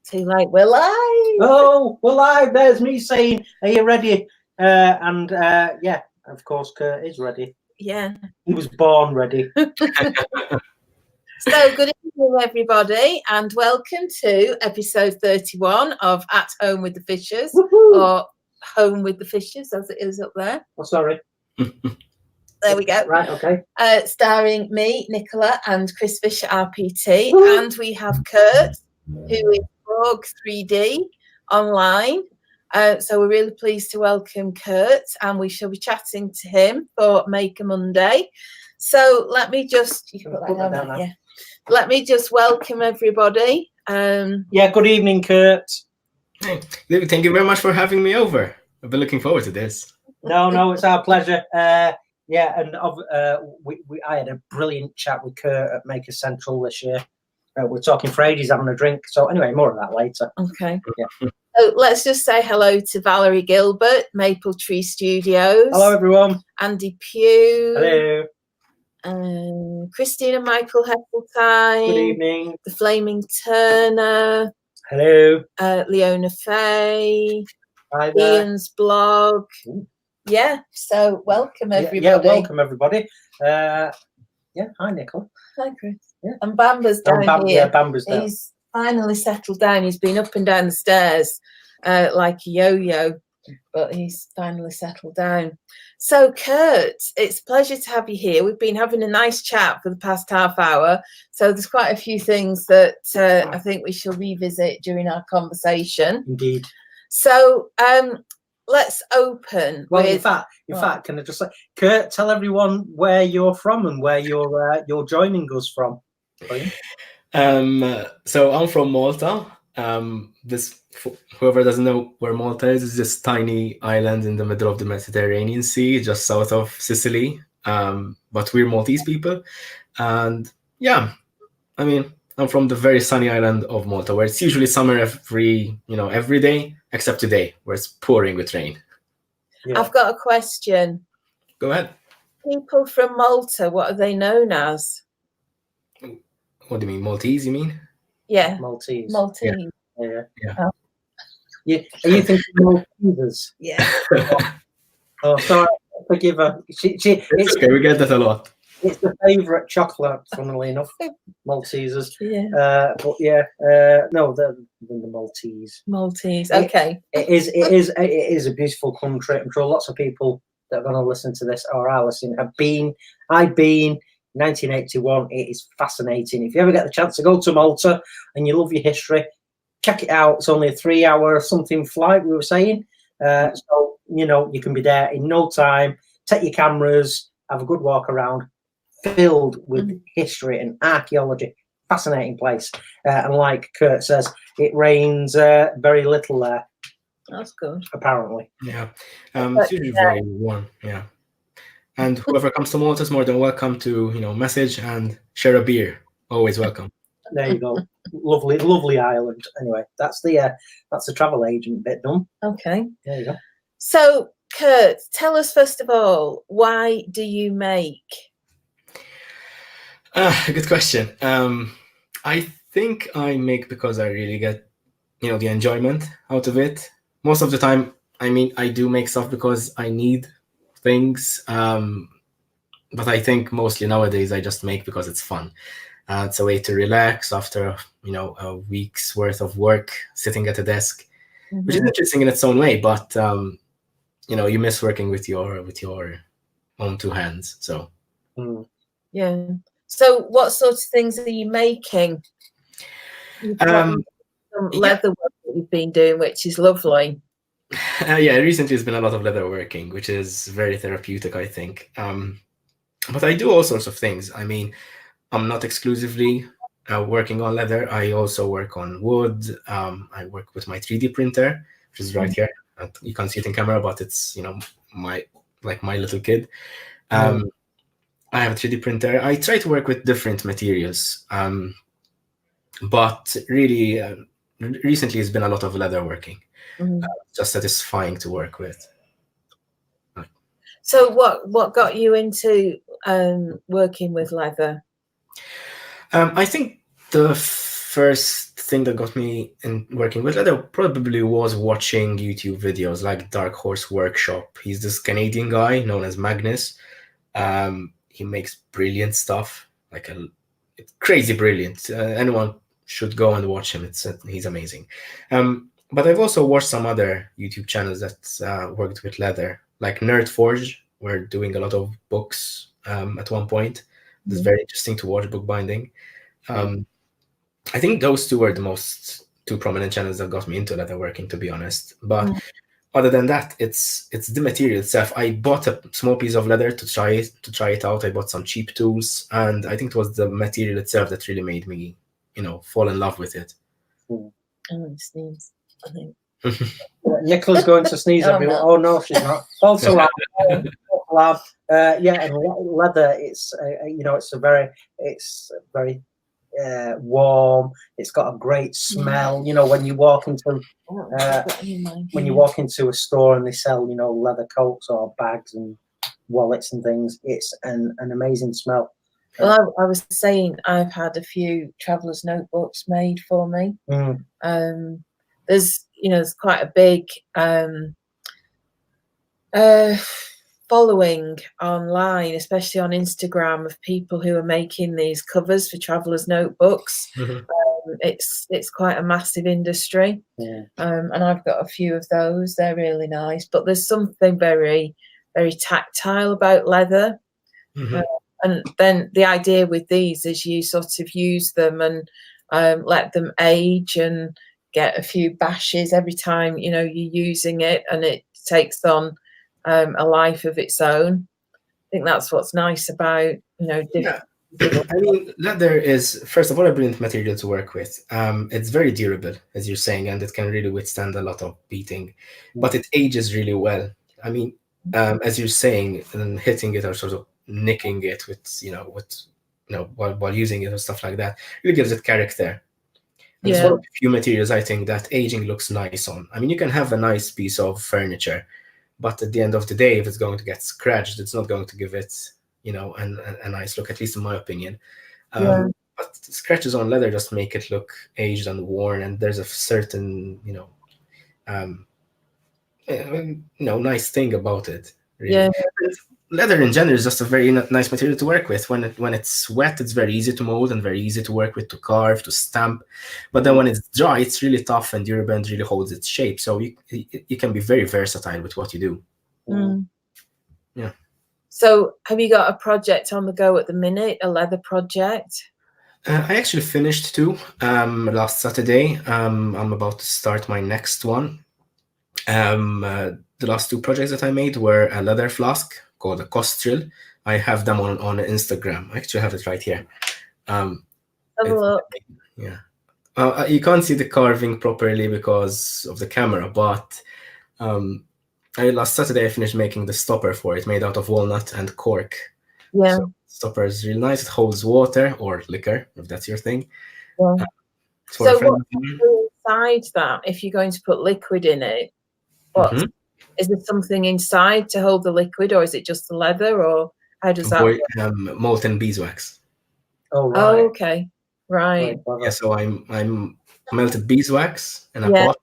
Too late. We're live. Oh, we're live. There's me saying, "Are you ready?" Yeah, of course, Kurt is ready. Yeah. He was born ready. So, good evening, everybody, and welcome to episode 31 of At Home with the Fishers, or Home with the Fishers, as it is up there. Oh, sorry. There we go. Right, okay. Starring me, Nicola, and Chris Fisher, RPT, and we have Kurt, who is borg3d online. So we're really pleased to welcome Kurt, and we shall be chatting to him for Make a Monday. So let me just Let me just welcome everybody. Yeah, good evening, Kurt. Hey, thank you very much for having me over. I've been looking forward to this. No, it's our pleasure. Yeah, and I had a brilliant chat with Kurt at Maker Central this year. We're talking for ages, having a drink. So anyway, more of that later. Okay. Yeah. So let's just say hello to Valerie Gilbert, Maple Tree Studios. Hello, everyone. Andy Pugh. Hello. Christina Michael Heseltine. Good evening. The Flaming Turner. Hello. Leona Fay. Hi there. Ian's blog. Ooh. Yeah, so welcome everybody. Yeah, welcome everybody. Yeah, hi Nicola. Hi Chris. Yeah. And Bamba's down here. Yeah, Bamba's down. He's finally settled down. He's been up and down the stairs like a yo-yo, but he's finally settled down. So Kurt, it's a pleasure to have you here. We've been having a nice chat for the past half hour. So there's quite a few things that I think we shall revisit during our conversation. Indeed. So let's open. Well, in fact, can I just say, Kurt, tell everyone where you're from and where you're joining us from. So I'm from Malta. Whoever doesn't know where Malta is this tiny island in the middle of the Mediterranean Sea, just south of Sicily. But we're Maltese people, and yeah, I mean, I'm from the very sunny island of Malta, where it's usually summer every day, except today, where it's pouring with rain. Yeah. I've got a question. Go ahead. People from Malta, what are they known as? What do you mean, Maltese? You mean? Yeah, Maltese. Maltese. Yeah. Oh. Are you thinking Maltesers? Yeah. Oh, sorry. Forgive her. It's okay. We get that a lot. It's the favourite chocolate, funnily enough. Maltesers. Yeah. But yeah, no, they're the Maltese. Maltese. Okay. It is a beautiful country. I'm sure lots of people that are going to listen to this or are listening have been. I've been. 1981. It is fascinating. If you ever get the chance to go to Malta and you love your history, check it out. It's only a 3-hour something flight, we were saying. So you can be there in no time. Take your cameras, have a good walk around, filled with history and archaeology. Fascinating place. And like Kurt says, it rains very little there. That's good. Apparently. Yeah. It's usually very warm. Yeah. And whoever comes to Malta is more than welcome to, message and share a beer. Always welcome. There you go. lovely island. Anyway, that's the travel agent bit done. Okay. There you go. So, Kurt, tell us first of all, why do you make? Good question. I think I make because I really get, the enjoyment out of it. Most of the time, I do make stuff because I need things, but I think mostly nowadays I just make because it's fun. It's a way to relax after a week's worth of work sitting at a desk, which is interesting in its own way. But you miss working with your own two hands. So yeah. So what sort of things are you making? Some leather work that you've been doing, which is lovely. Yeah, recently it's been a lot of leather working, which is very therapeutic, I think. But I do all sorts of things. I'm not exclusively working on leather. I also work on wood. I work with my 3D printer, which is right here. You can't see it in camera, but it's my little kid. I have a 3D printer. I try to work with different materials, but really recently it's been a lot of leather working. Just satisfying to work with. So what got you into working with leather? I think the first thing that got me in working with leather probably was watching YouTube videos like Dark Horse Workshop. He's this Canadian guy known as Magnus. He makes brilliant stuff, like it's crazy brilliant. Anyone should go and watch him. He's amazing. But I've also watched some other YouTube channels that worked with leather, like Nerd Forge. We're doing a lot of books at one point. It's very interesting to watch bookbinding. I think those two were the two prominent channels that got me into leatherworking, to be honest. But other than that, it's the material itself. I bought a small piece of leather to try it out. I bought some cheap tools, and I think it was the material itself that really made me, fall in love with it. I'm going to sneeze, I think. Nicola's going to sneeze at me. no. Oh no, she's not. Also, lab. Yeah, and leather. It's it's very warm. It's got a great smell. When you walk into a store and they sell leather coats or bags and wallets and things, it's an amazing smell. Well, I was saying I've had a few travelers' notebooks made for me. There's quite a big following online, especially on Instagram, of people who are making these covers for travelers' notebooks. It's quite a massive industry, and I've got a few of those. They're really nice, but there's something very, very tactile about leather. And then the idea with these is you sort of use them and let them age and get a few bashes every time you're using it, and it takes on a life of its own. I think that's what's nice about different. I mean, leather is, first of all, a brilliant material to work with. It's very durable, as you're saying, and it can really withstand a lot of beating, but it ages really well. I mean, as you're saying, and hitting it or sort of nicking it while using it or stuff like that really gives it character. And it's one of the few materials I think that aging looks nice on. I mean, you can have a nice piece of furniture, but at the end of the day, if it's going to get scratched, it's not going to give it a nice look, at least in my opinion. But scratches on leather just make it look aged and worn, and there's a certain nice thing about it, really. Leather in general is just a very nice material to work with. When it's wet, it's very easy to mold and very easy to work with, to carve, to stamp. But then when it's dry, it's really tough and durable and really holds its shape. So you can be very versatile with what you do. Yeah. So have you got a project on the go at the minute, a leather project? I actually finished two last Saturday. I'm about to start my next one. The last two projects that I made were a leather flask called a Costril. I have them on Instagram. I actually have it right here. Have a look. Yeah. You can't see the carving properly because of the camera, but last Saturday I finished making the stopper for it, made out of walnut and cork. Yeah. So stopper is really nice. It holds water or liquor, if that's your thing. Yeah. So what's inside that? If you're going to put liquid in it, is there something inside to hold the liquid, or is it just the leather, or how does that work? Molten beeswax. Oh, right. Oh, okay. Right. Yeah, so I'm melted beeswax in a pot,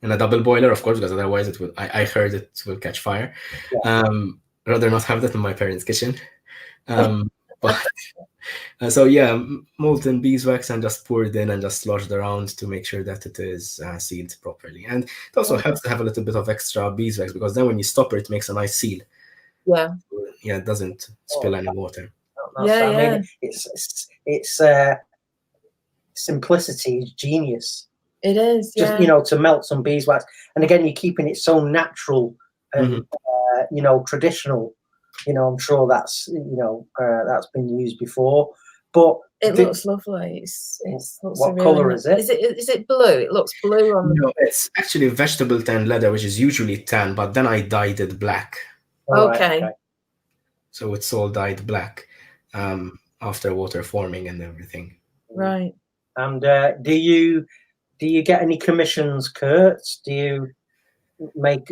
in a double boiler, of course, because otherwise it will. I heard it will catch fire. Rather not have that in my parents' kitchen. But so yeah, molten beeswax and just poured in and just sloshed around to make sure that it is sealed properly. And it also helps to have a little bit of extra beeswax, because then when you stopper, it makes a nice seal. Yeah. Yeah, it doesn't spill any water. I mean, it's simplicity is genius. It is, just to melt some beeswax, and again, you're keeping it so natural and traditional. I'm sure that's that's been used before, but it looks lovely. What color is it? Is it blue? It looks blue on the. No, it's actually vegetable tan leather, which is usually tan, but then I dyed it black. Okay. So it's all dyed black after water forming and everything. Right. And do you get any commissions, Kurt? Do you make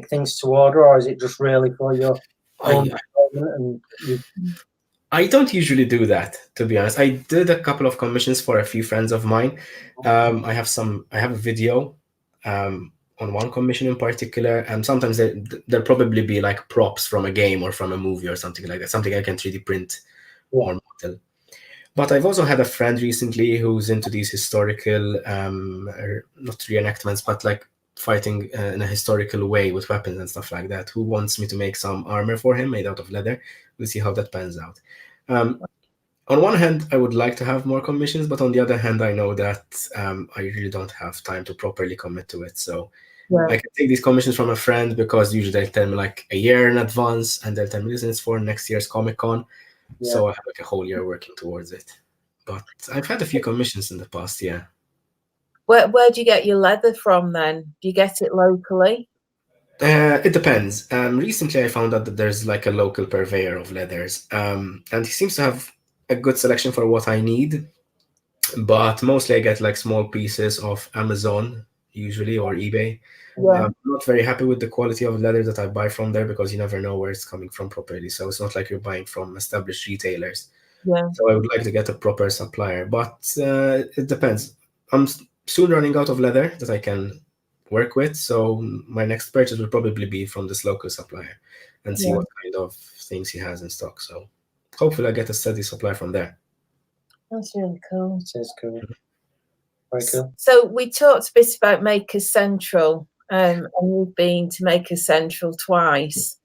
things to order, or is it just really for your own development? I don't usually do that, to be honest. I did a couple of commissions for a few friends of mine. I have a video on one commission in particular, and sometimes there'll probably be like props from a game or from a movie or something like that, something I can 3D print or model. But I've also had a friend recently who's into these historical, not reenactments, but like fighting in a historical way with weapons and stuff like that, who wants me to make some armor for him made out of leather. We'll see how that pans out. On one hand, I would like to have more commissions, but on the other hand, I know that I really don't have time to properly commit to it. So I can take these commissions from a friend because usually they'll tell me like a year in advance, and they'll tell me, listen, it's for next year's Comic-Con. So I have like a whole year working towards it. But I've had a few commissions in the past, yeah. Where do you get your leather from then? Do you get it locally? It depends. Recently, I found out that there's like a local purveyor of leathers, and he seems to have a good selection for what I need. But mostly, I get like small pieces of Amazon, usually, or eBay. I'm not very happy with the quality of leather that I buy from there because you never know where it's coming from properly. So it's not like you're buying from established retailers. So I would like to get a proper supplier, but it depends. I'm soon running out of leather that I can work with, so my next purchase will probably be from this local supplier and see what kind of things he has in stock. So hopefully I get a steady supply from there. That's really cool. That's cool. Very cool. So we talked a bit about Makers Central, and you've been to Makers Central twice.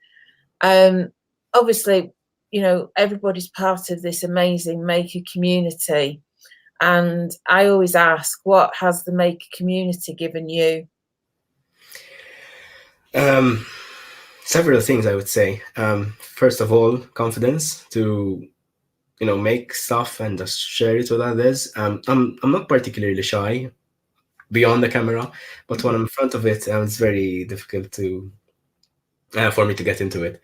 Obviously, you know, everybody's part of this amazing maker community. And I always ask, what has the maker community given you? Several things, I would say. First of all, confidence to, you know, make stuff and just share it with others. I'm not particularly shy beyond the camera, but when I'm in front of it, it's very difficult to for me to get into it.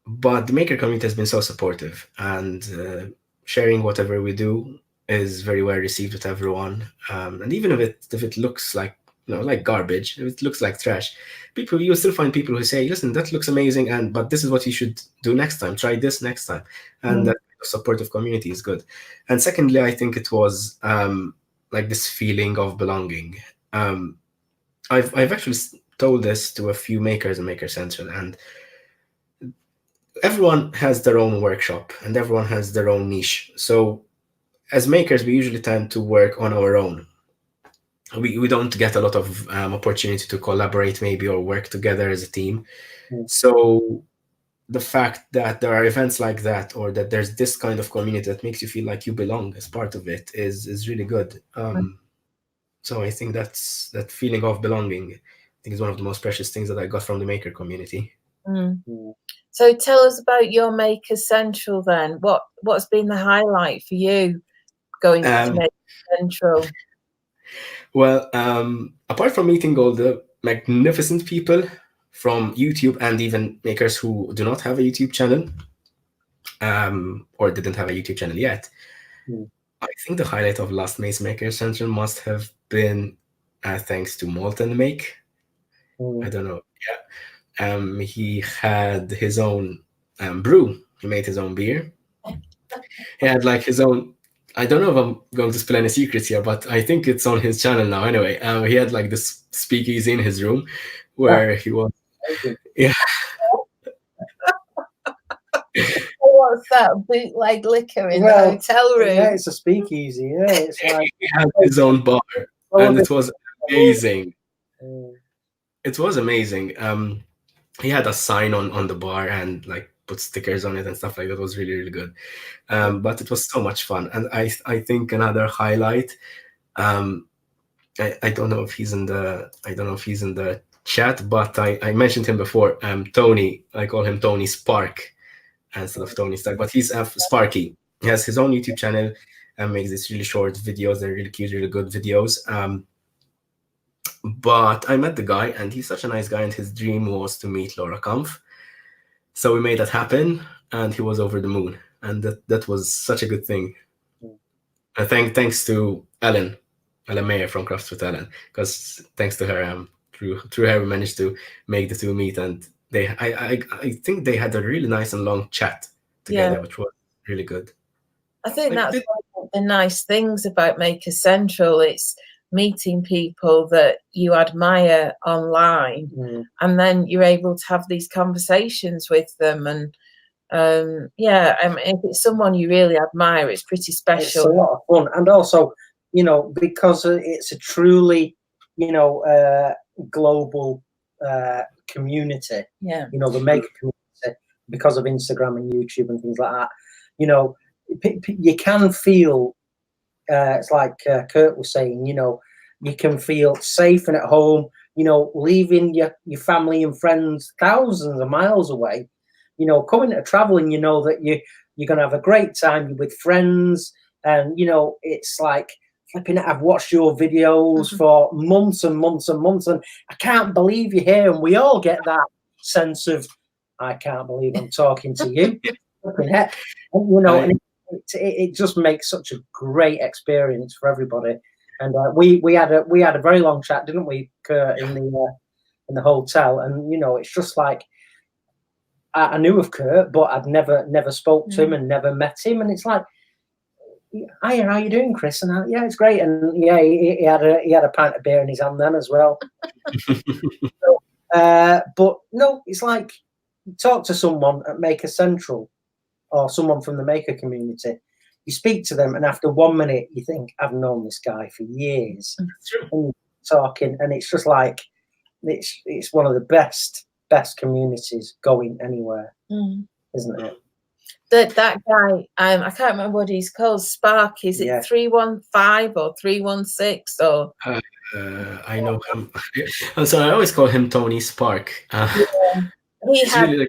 But the maker community has been so supportive, and sharing whatever we do is very well received with everyone. And even if it looks like, you know, like garbage, if it looks like trash, you'll still find people who say, listen, that looks amazing, but this is what you should do next time. Try this next time. And that supportive community is good. And secondly, I think it was like this feeling of belonging. I've actually told this to a few makers in Maker Central, and everyone has their own workshop and everyone has their own niche. So as makers, we usually tend to work on our own. We don't get a lot of opportunity to collaborate maybe or work together as a team. So the fact that there are events like that, or that there's this kind of community that makes you feel like you belong as part of it, is really good. So I think that feeling of belonging, I think, is one of the most precious things that I got from the maker community. So tell us about your Maker Central then. What's been the highlight for you going to Maker Central? Well, apart from meeting all the magnificent people from YouTube and even makers who do not have a YouTube channel, or didn't have a YouTube channel yet, I think the highlight of last May's Maker Central must have been thanks to Molten Make. I don't know. He had his own brew. He made his own beer. He had like his own, I don't know if I'm going to spill any secrets here, but I think it's on his channel now anyway. He had like this speakeasy in his room where he was. Yeah. What's that? Bootleg liquor in the hotel room? Yeah, it's a speakeasy. Yeah, it's like he had his own bar, and it was amazing. It was amazing. He had a sign on the bar and like put stickers on it and stuff like that. It was really, really good. But it was so much fun. And I think another highlight, I don't know if he's in the chat, but I mentioned him before. Tony, I call him Tony Spark instead of Tony Stark, but he's Sparky. He has his own YouTube channel and makes these really short videos. They're really cute, really good videos. But I met the guy, and he's such a nice guy, and his dream was to meet Laura Kampf. So we made that happen, and he was over the moon, and that was such a good thing. Thanks to Ellen Mayer from Crafts with Ellen, because thanks to her, through her we managed to make the two meet, and I think they had a really nice and long chat together, which was really good. I think Like, that's one of the nice things about Maker Central. It's meeting people that you admire online, and then you're able to have these conversations with them. And yeah, I mean, if it's someone you really admire, it's pretty special. It's a lot of fun, and also, you know, because it's a truly, you know, global community. Yeah. You know, the maker community, because of Instagram and YouTube and things like that. You know, you can feel. It's like Kurt was saying. You know, you can feel safe and at home. You know, leaving your family and friends thousands of miles away. You know, coming to travel, and you know that you're going to have a great time with friends. And, you know, it's like flipping it. I've watched your videos for months and months and months, and I can't believe you're here. And we all get that sense of, I can't believe I'm talking to you. And, you know, and it just makes such a great experience for everybody. And we had a very long chat, didn't we, Kurt, in the hotel? And, you know, it's just like, I knew of Kurt, but I'd never spoke to him and never met him. And it's like, hiya, how you doing, Chris? And yeah, it's great. And yeah, he had a pint of beer in his hand then as well. So, but no, it's like, talk to someone at Maker Central or someone from the Maker community. You speak to them, and after 1 minute, you think, I've known this guy for years. True. And talking, and it's just like, it's one of the best communities going anywhere, isn't it? That guy, I can't remember what he's called. Spark, is it 315 or 316 or? I know him. I'm sorry, I always call him Tony Spark. He had really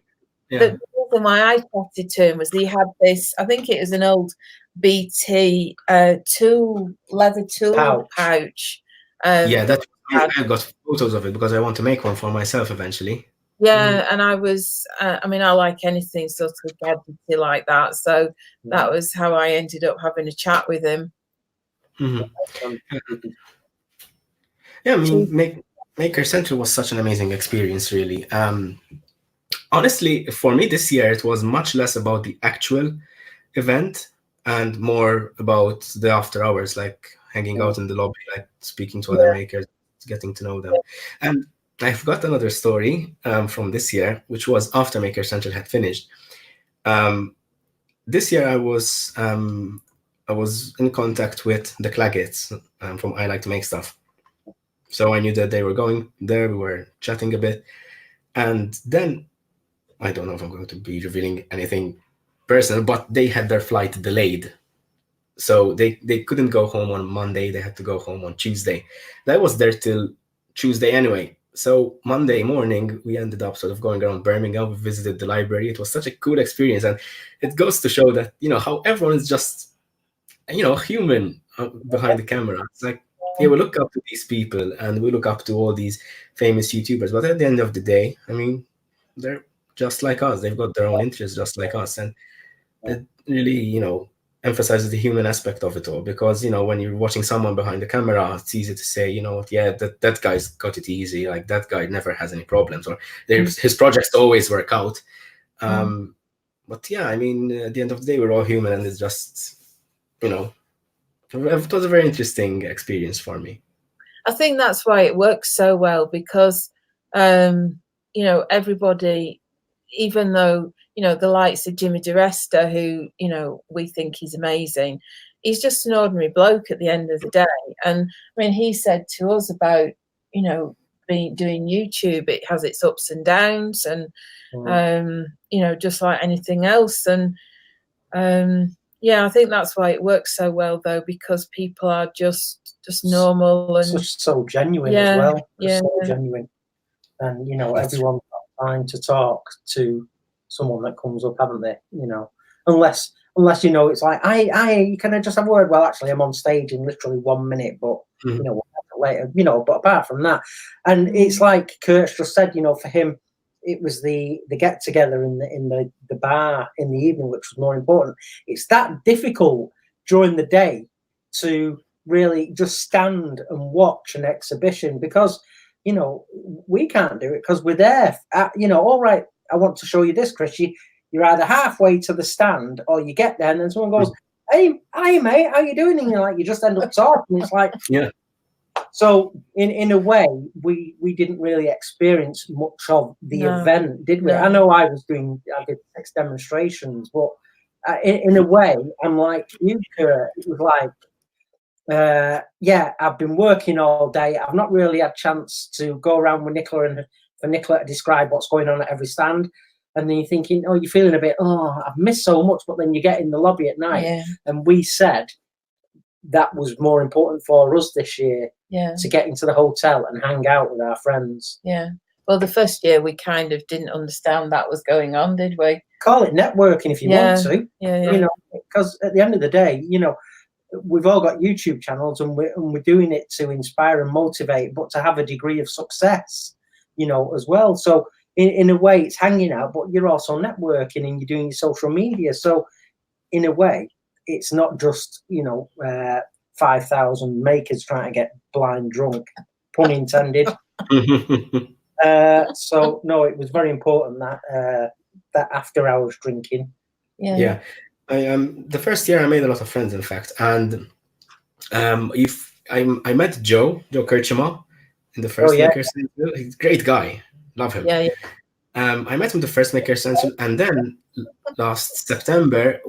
the reason why I chatted to him was he had this. I think it was an old BT leather tool pouch. Yeah, that I got photos of it because I want to make one for myself eventually. Yeah, and I was, I mean, I like anything sort of gadgety like that. So that was how I ended up having a chat with him. Yeah, I mean, Maker Central was such an amazing experience, really. Honestly, for me this year, it was much less about the actual event and more about the after hours, like hanging out in the lobby, like speaking to other makers, getting to know them. And I've got another story from this year, which was after Maker Central had finished. This year, I was in contact with the Claggets from I Like to Make Stuff. So I knew that they were going there. We were chatting a bit. And then, I don't know if I'm going to be revealing anything personal, but they had their flight delayed. So they couldn't go home on Monday. They had to go home on Tuesday. I was there till Tuesday anyway. So Monday morning, we ended up sort of going around Birmingham. We visited the library. It was such a cool experience. And it goes to show that, you know, how everyone is just, you know, human behind the camera. It's like, yeah, we look up to these people and we look up to all these famous YouTubers. But at the end of the day, I mean, they're just like us. They've got their own interests just like us. And it really, you know, emphasizes the human aspect of it all, because, you know, when you're watching someone behind the camera, it's easy to say, you know, yeah, that guy's got it easy, like that guy never has any problems, or his projects always work out. But yeah, I mean, at the end of the day, we're all human, and it's just, you know, it was a very interesting experience for me. I think that's why it works so well, because you know, everybody, even though, you know, the likes of Jimmy DiResta, who, you know, we think he's amazing, he's just an ordinary bloke at the end of the day. And I mean, he said to us about, you know, doing YouTube, it has its ups and downs, and you know, just like anything else. And yeah, I think that's why it works so well, though, because people are just normal and so genuine as well. So genuine, and you know, everyone's got time to talk to someone that comes up, haven't they? You know, unless you know, it's like, can I just have a word? Well, actually, I'm on stage in literally 1 minute, but you know, later, you know. But apart from that, and it's like Kurt's just said, you know, for him, it was the get together in the bar in the evening, which was more important. It's that difficult during the day to really just stand and watch an exhibition, because, you know, we can't do it because we're there. You know, all right, I want to show you this, Chris. you're either halfway to the stand or you get there and then someone goes, "Hey, hi mate, how you doing?" And you're like, you just end up talking. It's like, Yeah. So in a way, we didn't really experience much of the event, did we? No. I know I did 6 demonstrations, but in a way, I'm like you, Kurt. It was like, yeah, I've been working all day. I've not really had a chance to go around with Nicola and for Nicola to describe what's going on at every stand. And then you're thinking, oh, you're feeling a bit, I've missed so much. But then you get in the lobby at night, and we said that was more important for us this year to get into the hotel and hang out with our friends. Yeah. Well, the first year we kind of didn't understand that was going on, did we? Call it networking if you want to. Yeah. You know, because at the end of the day, you know, we've all got YouTube channels and we're doing it to inspire and motivate, but to have a degree of success, you know, as well. So in a way, it's hanging out, but you're also networking and you're doing your social media. So in a way, it's not just, you know, 5,000 makers trying to get blind drunk, pun intended. So no, it was very important that after hours drinking. Yeah. The first year I made a lot of friends, in fact, and I met Joe Kirchema in the first Maker Central. He's a great guy, love him. I met him the first Maker Central, and then last September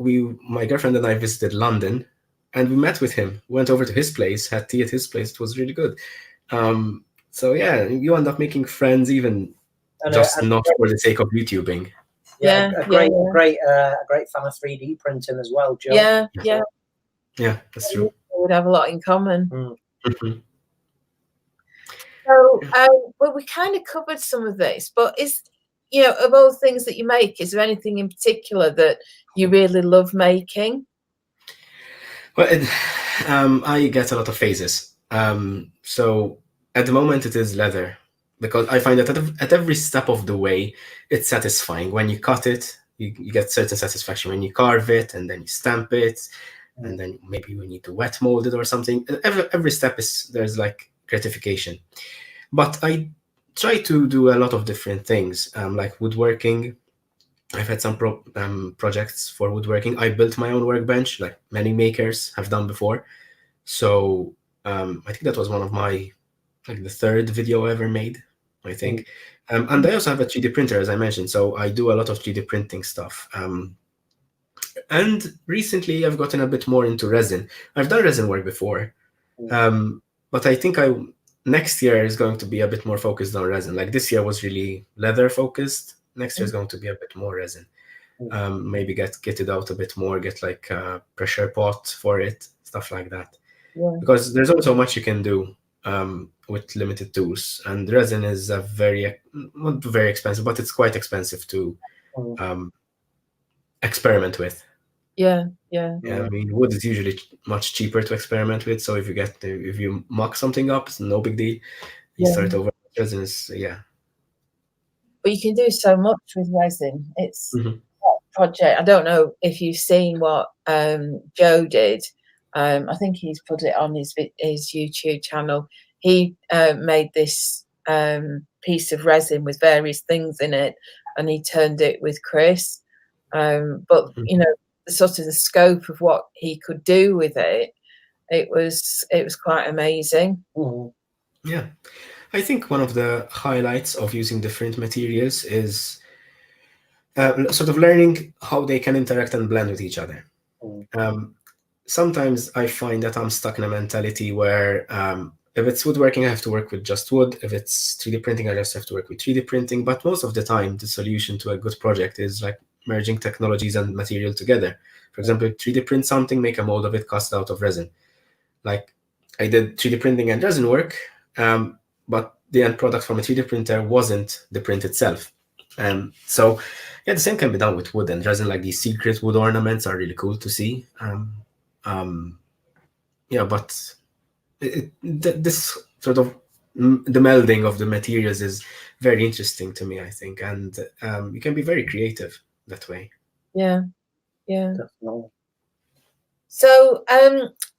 my girlfriend and I visited London, and we met with him. Went over to his place, had tea at his place. It was really good. So yeah, you end up making friends even just not for the sake of YouTubing. A great fan of 3D printing as well, Joe. Yeah, that's true. We would have a lot in common. Mm-hmm. So, well, we kind of covered some of this, but of all the things that you make, is there anything in particular that you really love making? Well, I get a lot of phases. So at the moment it is leather, because I find that at every step of the way, it's satisfying. When you cut it, you get certain satisfaction. When you carve it and then you stamp it, and then maybe you need to wet mold it or something. Every step there's like gratification. But I try to do a lot of different things, like woodworking. I've had some projects for woodworking. I built my own workbench, like many makers have done before. So I think that was one of my, like the third video I ever made, I think. And I also have a 3D printer, as I mentioned. So I do a lot of 3D printing stuff. And recently I've gotten a bit more into resin. I've done resin work before. But I think next year is going to be a bit more focused on resin. Like this year was really leather focused. Next year is going to be a bit more resin. Maybe get it out a bit more, get like a pressure pot for it, stuff like that. Because there's only so much you can do with limited tools. And resin is not very expensive, but it's quite expensive to experiment with. Yeah. I mean, wood is usually much cheaper to experiment with. So if you mock something up, it's no big deal. You start over. Resin is But you can do so much with resin. It's a project. I don't know if you've seen what Joe did. I think he's put it on his YouTube channel. He made this piece of resin with various things in it, and he turned it with Chris. But you know, sort of the scope of what he could do with it was quite amazing. Yeah, I think one of the highlights of using different materials is sort of learning how they can interact and blend with each other. Sometimes I find that I'm stuck in a mentality where if it's woodworking, I have to work with just wood. If it's 3D printing, I just have to work with 3D printing. But most of the time, the solution to a good project is like merging technologies and material together. For example, 3D print something, make a mold of it, cast out of resin. Like I did 3D printing and resin work, but the end product from a 3D printer wasn't the print itself. So yeah, the same can be done with wood and resin. Like these secret wood ornaments are really cool to see. But this sort of the melding of the materials is very interesting to me, I think, and you can be very creative that way. Yeah. So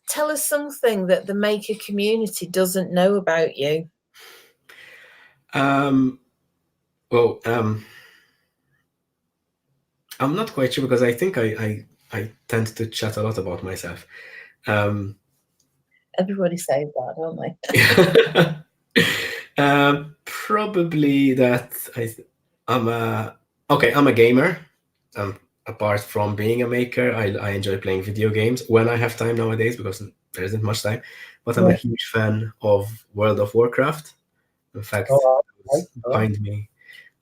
tell us something that the maker community doesn't know about you. I'm not quite sure because I think I tend to chat a lot about myself. Everybody says that, don't they? Probably that I'm a gamer. Apart from being a maker, I enjoy playing video games when I have time nowadays because there isn't much time. But I'm a Yeah. huge fan of World of Warcraft. In fact, Oh, those okay. behind me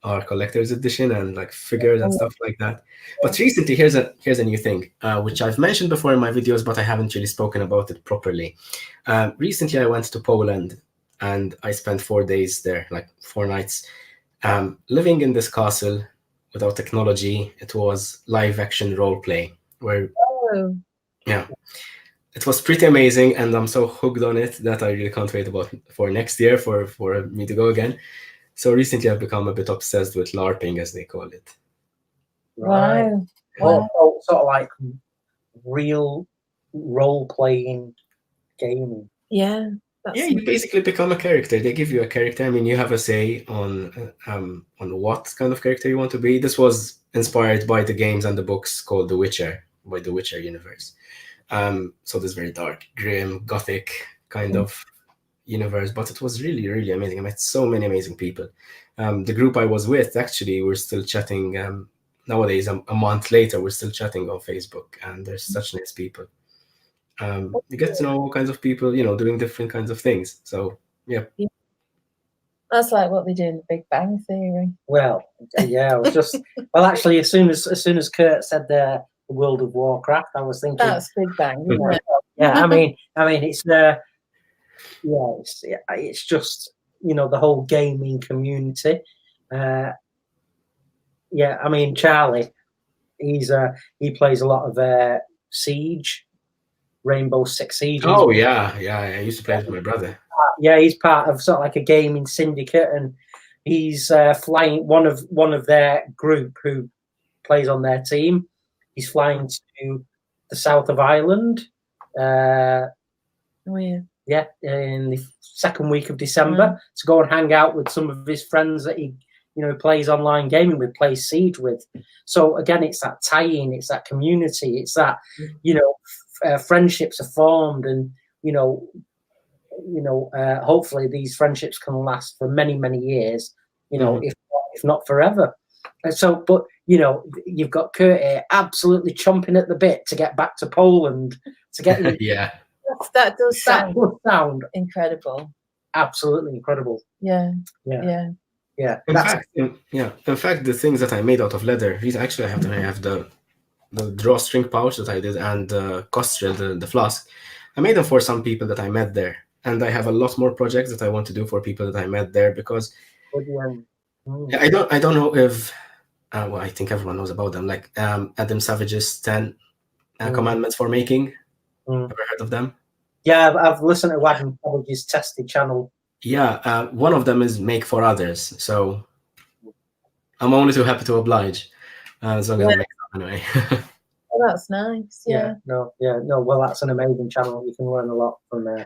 are collector's edition and like figures and stuff like that. But recently, here's a new thing, which I've mentioned before in my videos, but I haven't really spoken about it properly. Recently, I went to Poland and I spent 4 days there, like 4 nights, living in this castle without technology. It was live action role play where, Oh, yeah, it was pretty amazing, and I'm so hooked on it that I really can't wait for next year for me to go again. So recently, I've become a bit obsessed with LARPing, as they call it. Right. wow. Well, sort of like real role-playing gaming. Yeah. Yeah, you basically become a character. They give you a character. I mean, you have a say on what kind of character you want to be. This was inspired by the games and the books called The Witcher, by the Witcher universe. So this very dark, grim, gothic kind of universe, but it was really, really amazing. I met so many amazing people. The group I was with, actually, we're still chatting. Nowadays, a month later, we're still chatting on Facebook, and there's such nice people. You get to know all kinds of people, doing different kinds of things. So, yeah. That's like what they do in the Big Bang Theory. Well, yeah, I was just well, actually, as soon as Kurt said the World of Warcraft, I was thinking That's Big Bang, isn't it? yeah, I mean, it's it's just the whole gaming community. Yeah, I mean, Charlie, he plays a lot of Siege, Rainbow Six Siege. Oh, yeah. I used to play with my brother. Yeah, he's part of sort of like a gaming syndicate, and he's flying one of their group who plays on their team. He's flying to the south of Ireland. Oh, yeah. Yeah, in the second week of December to go and hang out with some of his friends that he plays online gaming with, plays Siege with. So again, it's that tie-in, it's that community, it's that friendships are formed, and hopefully these friendships can last for many, many years. If not forever. So, but you've got Kurt here absolutely chomping at the bit to get back to Poland to get. Yeah. That does sound sound incredible. Absolutely incredible. Yeah. In fact, the things that I made out of leather, these actually I have the drawstring pouch that I did and the Kostrel, the flask. I made them for some people that I met there, and I have a lot more projects that I want to do for people that I met there because I don't know if well, I think everyone knows about them, like Adam Savage's 10 commandments for making. Ever heard of them? Yeah, I've listened to Adam Savage's Tested channel. Yeah, one of them is make for others. So I'm only too happy to oblige, as long as I make them anyway. Oh, that's nice. Yeah. No. Well, that's an amazing channel. You can learn a lot from there.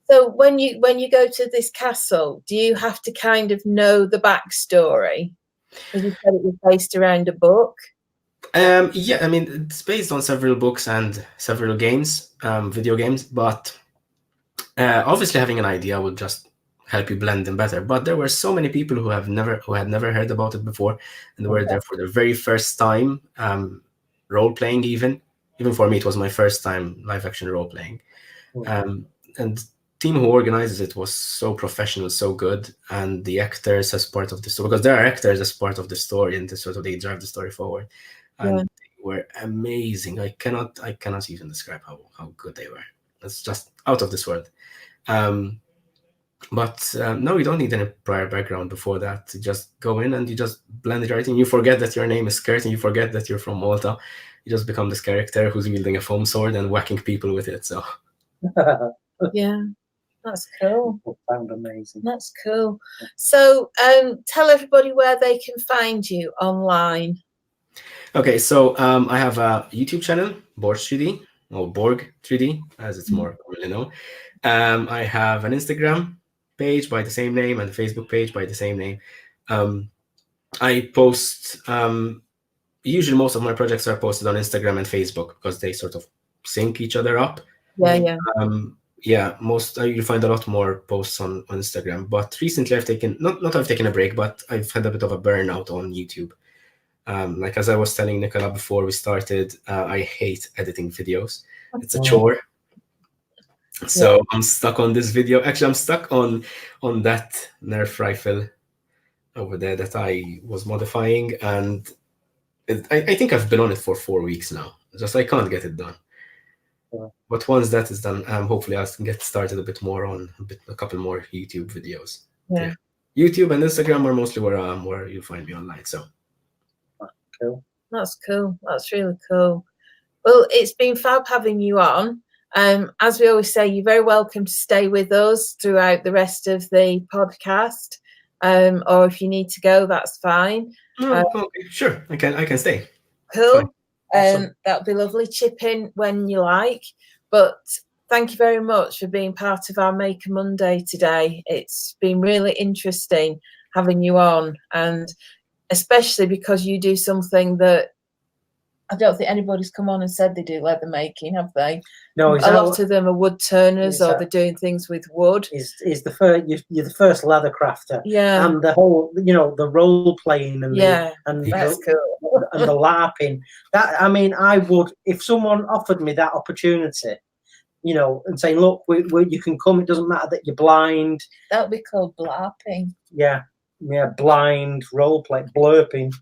So when you go to this castle, do you have to kind of know the backstory? Because you said it was based around a book. Yeah, I mean, it's based on several books and several games, video games, but obviously having an idea would just help you blend them better. But there were so many people who had never heard about it before, and were there for the very first time role playing. Even for me, it was my first time live action role playing, and the team who organizes it was so professional, so good, and the actors as part of the story, because there are actors as part of the story, and they drive the story forward, and they were amazing. I cannot even describe how good they were. It's just out of this world. But no, you don't need any prior background before that. You just go in and you just blend it right in. You forget that your name is Kurt, and you forget that you're from Malta. You just become this character who's wielding a foam sword and whacking people with it. So yeah, that's cool. That sounds amazing. That's cool. So tell everybody where they can find you online. Okay, so I have a YouTube channel, borg3d, or borg3d, as it's more commonly known. I have an Instagram page by the same name and a Facebook page by the same name. I post usually most of my projects are posted on Instagram and Facebook because they sort of sync each other up. Yeah. Yeah, you find a lot more posts on Instagram. But recently I've taken, not I've taken a break, but I've had a bit of a burnout on YouTube. Like as I was telling Nicola before we started, I hate editing videos. It's a chore. So I'm stuck on this video. Actually, I'm stuck on that Nerf rifle over there that I was modifying, and I think I've been on it for 4 weeks now. Just I can't get it done. But once that is done, hopefully I can get started a bit more on a couple more YouTube videos. Yeah. YouTube and Instagram are mostly where you find me online. So cool. That's cool. That's really cool. Well, it's been fab having you on. As we always say, you're very welcome to stay with us throughout the rest of the podcast. Or if you need to go, that's fine. Okay, sure, I can stay. Cool. That'll be lovely. Chip in when you like. But thank you very much for being part of our Maker Monday today. It's been really interesting having you on, and especially because you do something that I don't think anybody's come on and said they do leather making, have they? No, a lot of them are wood turners, or they're doing things with wood. Is the first you're the first leather crafter, and the whole the role playing and that's cool. and the LARPing. That I mean, I would, if someone offered me that opportunity, and saying, look, you can come. It doesn't matter that you're blind. That would be called blarping. Yeah, blind role play, blurping.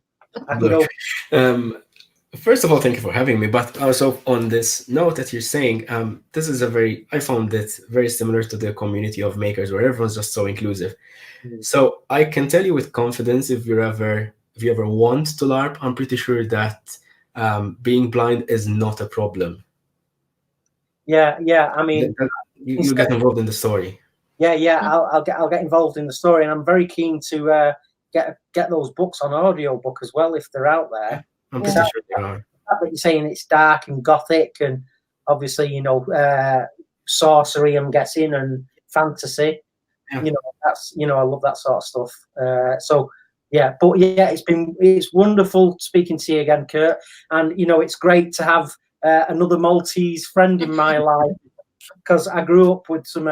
First of all, thank you for having me. But also on this note that you're saying, this is I found it very similar to the community of makers where everyone's just so inclusive. So I can tell you with confidence, if you ever want to LARP, I'm pretty sure that being blind is not a problem. Yeah. I mean, you get involved in the story. Yeah. I'll get involved in the story, and I'm very keen to get those books on audiobook as well if they're out there. I'm pretty sure they are. But you're saying it's dark and gothic, and obviously sorcery, I'm guessing, and fantasy. Yeah. That's I love that sort of stuff. It's wonderful speaking to you again, Kurt. And it's great to have another Maltese friend in my life, because I grew up with some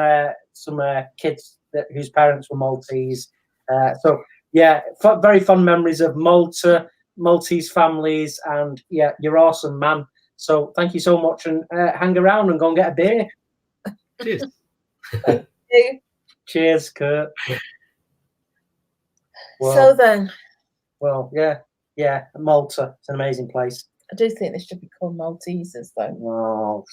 kids whose parents were Maltese. Very fond memories of Malta, Maltese families, and you're awesome, man. So thank you so much, and hang around and go and get a beer. Cheers. Thank you. Cheers, Kurt. Malta. It's an amazing place. I do think they should be called Maltesers, though. Wow.